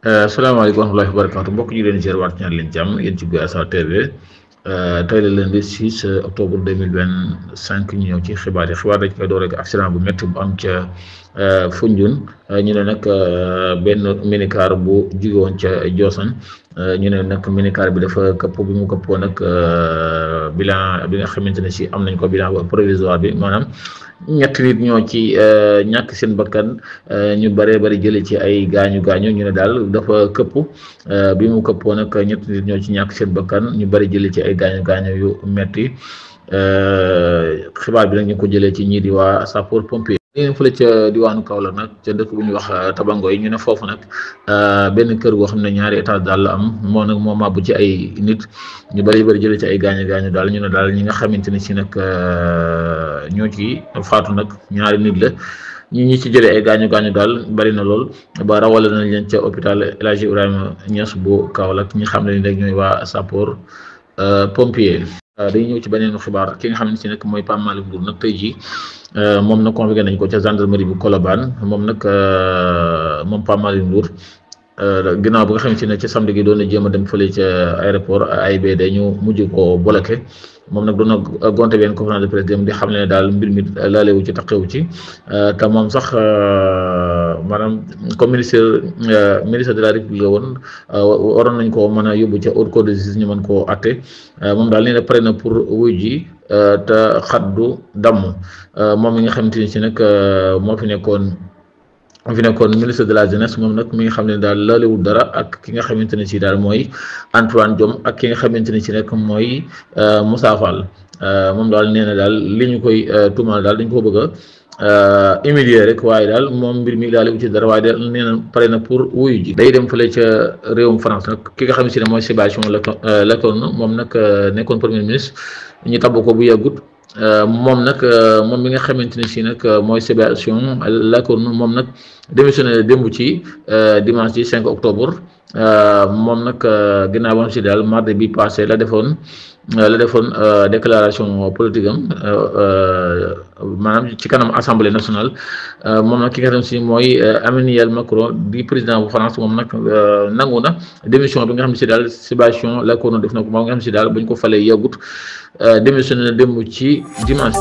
Salaamaaleykum wa rahmatullaahi wa barakaatu mbokk ñu leen di waat ñaan leen jàmm yéen ci BSA TV tey la lundi 6 octobre 2025 ñu ñëw ci xibaar dañ koy door rek accident bu métti bu am ca Foundiougne ñu ne nag benn minicar bu jóge woon ca Diossane ñu ne nag minicar bi dafa këpp bi mu këppoo nag bilan bi nga xamante ne si am nañ ko bilan provisoire bi maanaam ñetti nit ñoo ci ñàkk seen bakkan ñu bëree bëri jële ci ay gaañu ñu ne daal dafa këpp bi mu këppoo nag ñetti nit ñoo ci ñàkk seen bakkan ñu bëri jële ci ay gaañu yu metti xibaar bi nag ñu ko jëlee ci ñii di waa sapeur pompier. léegi fële ca diwaanu Kaolack nag ca dëkk bu ñuy wax Tabangoy ñu ne foofu nag benn kër goo xam ne ñaari étage daal la am moo màbbu ci ay nit ñu bëri jëlee ci ay gaañu daal ñu ne daal ñi nga xamante ne si nag ñoo ci faatu nag ñaari nit la ñi ci jëlee ay gaañu daal bari na lool ba rawale nañ leen ca hôpital El Hadji Ibrahima Niass bu Kaolack ñi xam ne ni rek ñooy waa sapeur pompier. dañuy ñëw ci beneen xibaar ki nga xam ne si nag mooy Pape Malick Ndour nag tey jii moom nag convoqué nañ ko ca gendarmerie bu Colobane moom nag moom Pape Malick Ndour ginnaaw bi nga xamante ne ci samedi gi doon na jéem a dem fële ca aéroport AIBD ñu mujj koo bloqué moom nag doon na gonte benn conférence de presse dem di xam ne daal mbir mi laalewu ci taqewu ci te moom sax maanaam comme ministre de la République la woon waroon nañ koo mën a yóbbu ca haute cour de justice ñu mën koo atte moom daal nee na pare na pour wuy ji te xaddu damm moom mi nga xamante ni si nag moo fi nekkoon ministre de la jeunesse moom nag mi nga xam ne daal laalewul dara ak ki nga xamante ne si daal mooy Antoine Diome ak ki nga xamante ne si nag mooy Moussa Fall moom daal nee na daal li ñu koy tuumaal daal dañ ko bëgg a humilier rek waaye daal moom mbir mi laalewu ci dara waaye daal nee na pare na pour wuyu ji. day dem fële ca réewum France nag ki nga xamante ne mooy Sébastien Lecornu moom nag nekkoon premier ministre ñu tabb ko bu yàggut. moom mi nga xamante ne si nag mooy Sébastien Lecornu moom nag démissionné démb ci dimanche ci 5 octobre moom nag ginnaaw ba si daal mardi bi passé la defoon déclaration politique am maanaam ci kanam assemblée nationale moom nag ki nga xam si mooy Emmanuel Macron di président bu France moom nag nangu na démission bi nga xam si daal Sébastien Lecornu def na ko moom nga xam si daal bañ ko falee yàggut démissionné na démb ci dimanche.